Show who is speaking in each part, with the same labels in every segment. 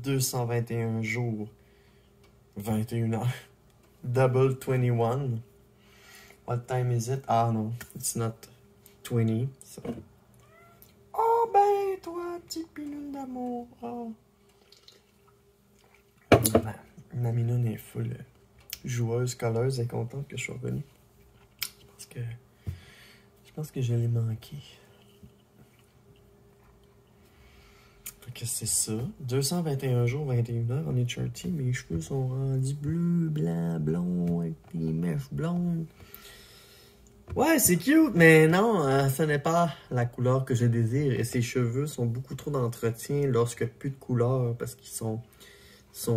Speaker 1: 221 jours, 21 heures. Double 21. What time is it? Ah non, it's not 20. So. Oh ben, toi, petite pinoune d'amour. Oh. Ma minoune est full joueuse, colleuse, elle est contente que je sois revenu. Je pense que je l'ai manqué. Fait que c'est ça. 221 jours, 21 heures en HRT. Mes cheveux sont rendus bleus, blancs, blonds, avec des mèches blondes. Ouais, c'est cute, mais non, ce n'est pas la couleur que je désire. Et ses cheveux sont beaucoup trop d'entretien lorsque n'y a plus de couleur parce qu'ils sont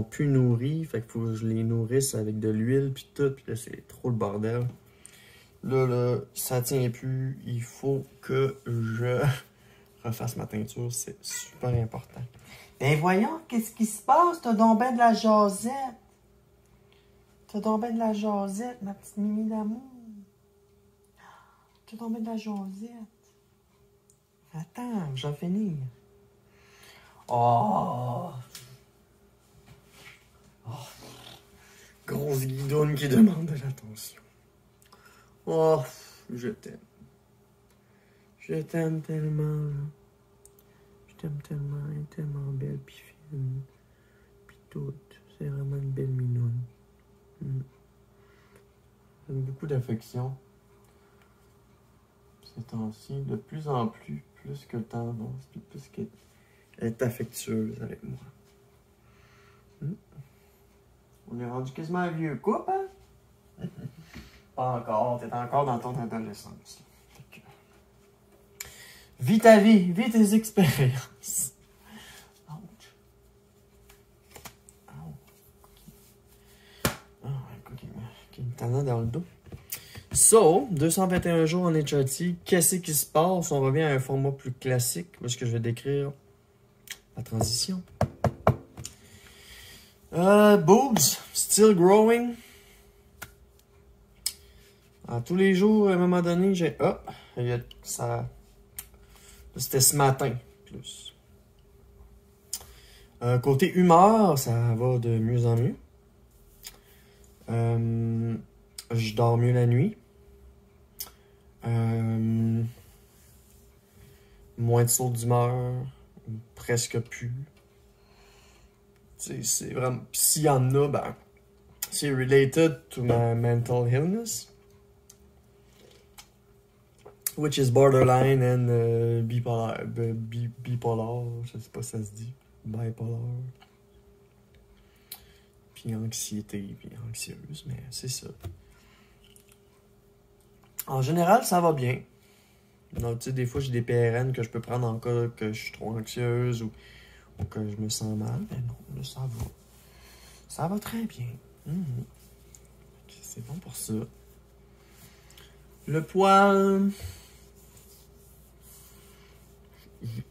Speaker 1: plus nourris. Fait qu'il faut que je les nourrisse avec de l'huile puis tout. Puis là, c'est trop le bordel. Là, ça tient plus. Il faut que je refasse ma teinture. C'est super important. Ben voyons, qu'est-ce qui se passe? T'as donc ben de la jasette. T'as donc ben de la jasette, ma petite Mimi d'amour. T'as donc ben de la jasette. Attends, j'en finis. Oh! Grosse guidoune qui demande de l'attention. Oh, je t'aime. Je t'aime tellement. Je t'aime tellement. Elle est tellement belle pis fine. Pis toute. C'est vraiment une belle minoune. J'aime beaucoup d'affection. Ces temps-ci, de plus en plus, plus que le temps avance, plus qu'elle est affectueuse avec moi. On est rendu quasiment un vieux couple, hein? Pas encore, t'es encore dans ton adolescence. Que... Vis ta vie, vis tes expériences. Ouch. Oh, écoute, il me tannait dans le dos. So, 221 jours en HRT, qu'est-ce qui se passe? On revient à un format plus classique, où est-ce que je vais décrire la transition. Boobs, still growing. Tous les jours, à un moment donné, j'ai... ça... C'était ce matin, plus. Côté humeur, ça va de mieux en mieux. Je dors mieux la nuit. Moins de sauts d'humeur. Presque plus. C'est vraiment... S'il y en a, ben... C'est related to my mental illness. Which is borderline and bipolar. Bipolar, je sais pas si ça se dit. Bipolar. Puis anxiété, puis anxieuse, mais c'est ça. En général, ça va bien. Donc, tu sais, des fois, j'ai des PRN que je peux prendre en cas que je suis trop anxieuse ou que je me sens mal. Mais non, là, ça va. Ça va très bien. C'est bon pour ça. Le poil...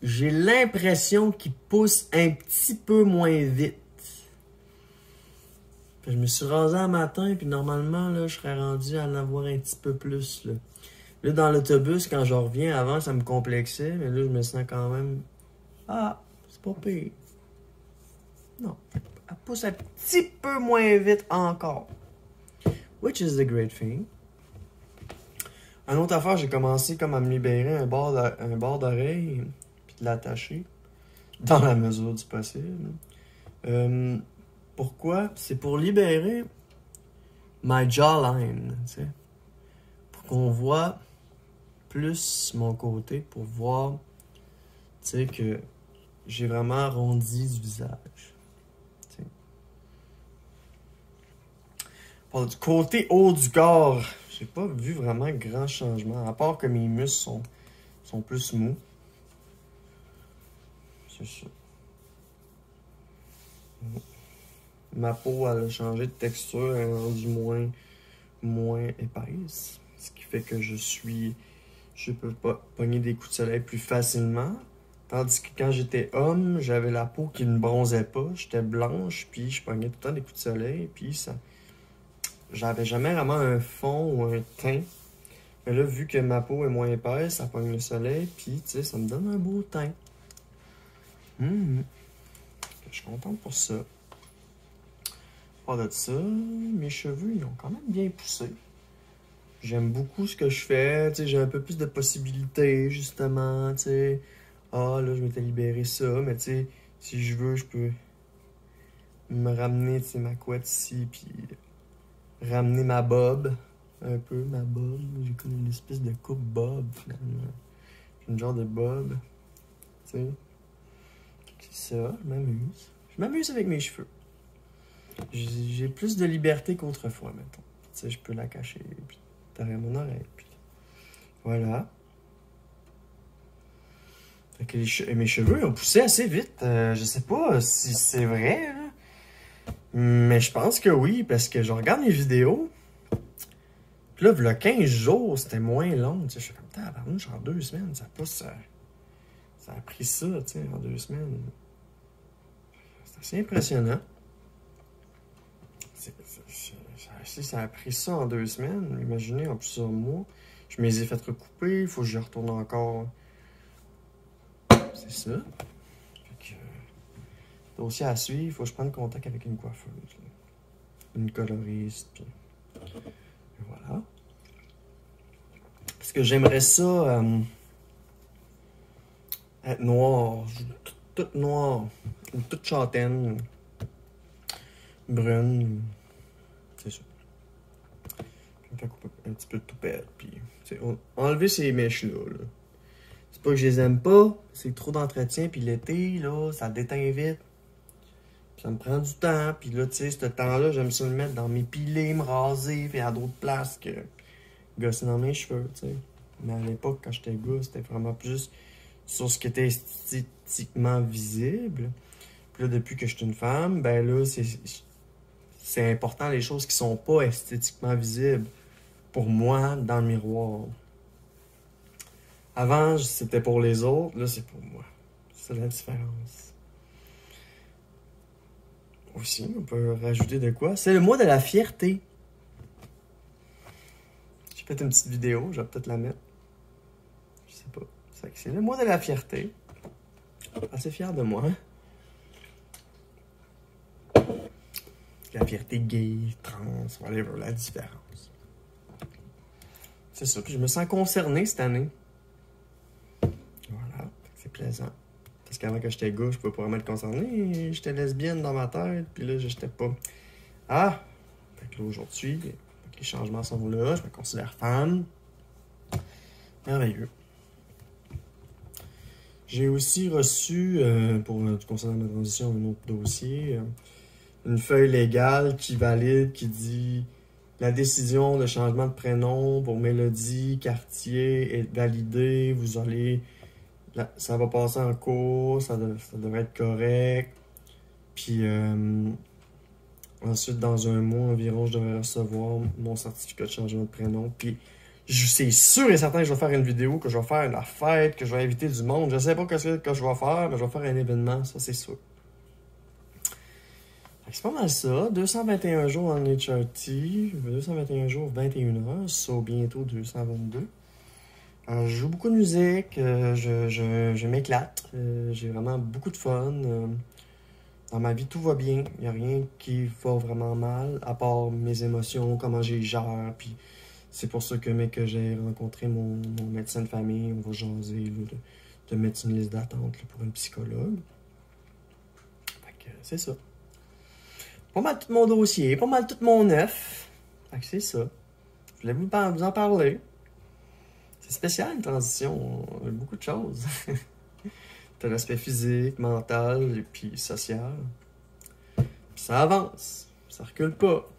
Speaker 1: J'ai l'impression qu'il pousse un petit peu moins vite. Je me suis rasé un matin, puis normalement, là, je serais rendu à en avoir un petit peu plus. Là, dans l'autobus, quand je reviens, avant, ça me complexait, mais là, je me sens quand même... Ah, c'est pas pire. Non, elle pousse un petit peu moins vite encore. Which is the great thing. Une autre affaire, j'ai commencé comme à me libérer un bord d'oreille, puis de l'attacher, dans la mesure du possible. Pourquoi? C'est pour libérer my jawline, tu sais. Pour qu'on voit plus mon côté, pour voir, tu sais, que j'ai vraiment arrondi du visage. Tu sais. Pour du côté haut du corps, j'ai pas vu vraiment grand changement, à part que mes muscles sont plus mous. C'est ça. Ma peau, elle a changé de texture, elle est rendue moins épaisse. Ce qui fait que je peux pas pogner des coups de soleil plus facilement. Tandis que quand j'étais homme, j'avais la peau qui ne bronzait pas. J'étais blanche, puis je pognais tout le temps des coups de soleil, puis ça... J'avais jamais vraiment un fond ou un teint. Mais là, vu que ma peau est moins épaisse, ça pogne le soleil, puis tu sais, ça me donne un beau teint. Je je suis content pour ça. Pas de ça, mes cheveux, ils ont quand même bien poussé. J'aime beaucoup ce que je fais, tu sais, j'ai un peu plus de possibilités, justement, tu sais. Ah, là, je m'étais libéré ça, mais tu sais, si je veux, je peux me ramener, tu sais, ma couette ici, puis ramener ma bob, un peu, ma bob. J'ai comme une espèce de coupe bob, finalement. J'ai une genre de bob, tu sais. C'est ça, je m'amuse. Je m'amuse avec mes cheveux. J'ai plus de liberté qu'autrefois, mettons. Tu sais, je peux la cacher, puis derrière mon oreille, puis voilà. Fait que mes cheveux ont poussé assez vite. Je sais pas si c'est vrai, là. Mais je pense que oui, parce que je regarde mes vidéos. Puis là, il y a 15 jours, c'était moins long. Tu sais, je suis comme, tabarnouche, en 2 semaines, ça pousse. Ça a pris ça, tu sais, en 2 semaines. C'est assez impressionnant. Si ça a pris ça en 2 semaines, imaginez en plusieurs mois. Je me les ai fait recouper, il faut que j'y retourne encore. C'est ça. Fait que, dossier à suivre, il faut que je prenne contact avec une coiffeuse. Là. Une coloriste. Puis voilà. Parce que j'aimerais ça être noir. Toute noire. Ou toute châtaine. Brune. C'est ça. Un petit peu de toupette. Puis enlever ces mèches-là. Là. C'est pas que je les aime pas, c'est trop d'entretien, puis l'été, là, ça déteint vite. Puis ça me prend du temps, puis là, tu sais, ce temps-là, j'aime ça le mettre dans mes pilés, me raser, puis à d'autres places que gosser dans mes cheveux, tu sais. Mais à l'époque, quand j'étais gars, c'était vraiment plus sur ce qui était esthétiquement visible. Puis là, depuis que je suis une femme, ben là, c'est important les choses qui sont pas esthétiquement visibles pour moi dans le miroir. Avant, c'était pour les autres, là, c'est pour moi. C'est la différence. Aussi, on peut rajouter de quoi? C'est le mois de la fierté. J'ai fait une petite vidéo, je vais peut-être la mettre. Je sais pas. C'est le mois de la fierté. Assez fier de moi. La fierté gay, trans, whatever, la différence. C'est ça, puis je me sens concerné cette année. Voilà, c'est plaisant. Parce qu'avant que j'étais gars, je pouvais pas vraiment être concerné. J'étais lesbienne dans ma tête, puis là, j'étais pas. Ah! Fait que là, aujourd'hui, les changements sont là, je me considère femme. Merveilleux. J'ai aussi reçu, concernant ma transition, un autre dossier, une feuille légale qui valide, qui dit la décision de changement de prénom pour Mélodie Cartier est validée, vous allez, ça va passer en cours, ça devrait être correct. Puis ensuite, dans un mois environ, je devrais recevoir mon certificat de changement de prénom. Puis c'est sûr et certain que je vais faire une vidéo, que je vais faire la fête, que je vais inviter du monde. Je sais pas ce que je vais faire, mais je vais faire un événement, ça c'est sûr. C'est pas mal ça. 221 jours en HRT, 221 jours, 21 heures, so bientôt 222. Je joue beaucoup de musique, je m'éclate, j'ai vraiment beaucoup de fun. Dans ma vie, tout va bien, il n'y a rien qui va vraiment mal, à part mes émotions, comment j'ai gère, puis c'est pour ça que j'ai rencontré mon médecin de famille, on va jaser là, de mettre une liste d'attente pour un psychologue. Fait que c'est ça. Pas mal tout mon dossier, pas mal tout mon œuf. Fait que c'est ça. Je voulais vous en parler. C'est spécial, une transition. On a beaucoup de choses. T'as l'aspect physique, mental et puis social. Puis ça avance. Ça recule pas.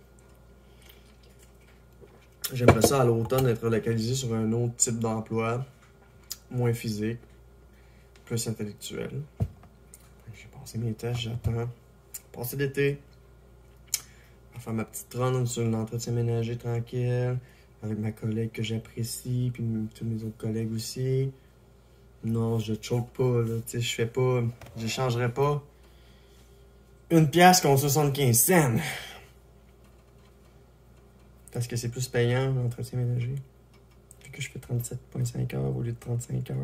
Speaker 1: J'aimerais ça à l'automne être relocalisé sur un autre type d'emploi. Moins physique. Plus intellectuel. J'ai passé mes tests, j'attends. Passer l'été. Faire ma petite run sur l'entretien ménager tranquille. Avec ma collègue que j'apprécie. Puis tous mes autres collègues aussi. Non, je choke pas, là. Tu sais, je fais pas. J'échangerai pas 1 pièce contre 75 cents. Parce que c'est plus payant, l'entretien ménager. Vu que je fais 37,5 heures au lieu de 35 heures.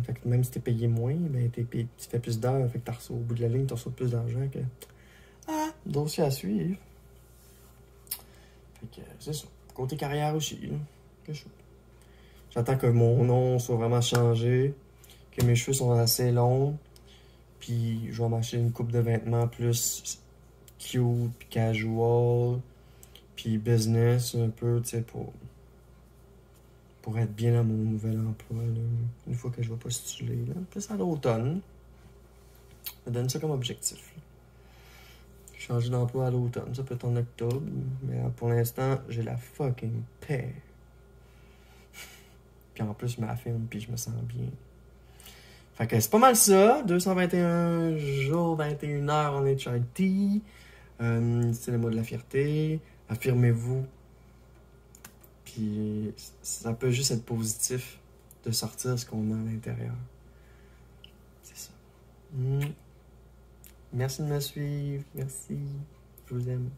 Speaker 1: Fait que même si t'es payé moins, ben tu fais plus d'heures. Fait que au bout de la ligne, tu reçois plus d'argent que. Ah! Dossier à suivre. Fait que c'est ça. Côté carrière aussi, là. J'attends que mon nom soit vraiment changé, que mes cheveux sont assez longs, puis je vais m'acheter une coupe de vêtements plus cute, puis casual, puis business un peu, tu sais, pour être bien dans mon nouvel emploi, là, une fois que je vais postuler. Là. Plus à l'automne, je me donne ça comme objectif. Là. Changer d'emploi à l'automne, ça peut être en octobre, mais pour l'instant, j'ai la fucking paix. Puis en plus, je m'affirme, puis je me sens bien. Fait que c'est pas mal ça. 221 jours, 21 heures en HRT. C'est le mois de la fierté. Affirmez-vous. Puis ça peut juste être positif de sortir ce qu'on a à l'intérieur. C'est ça. Merci de me suivre. Merci. Je vous aime.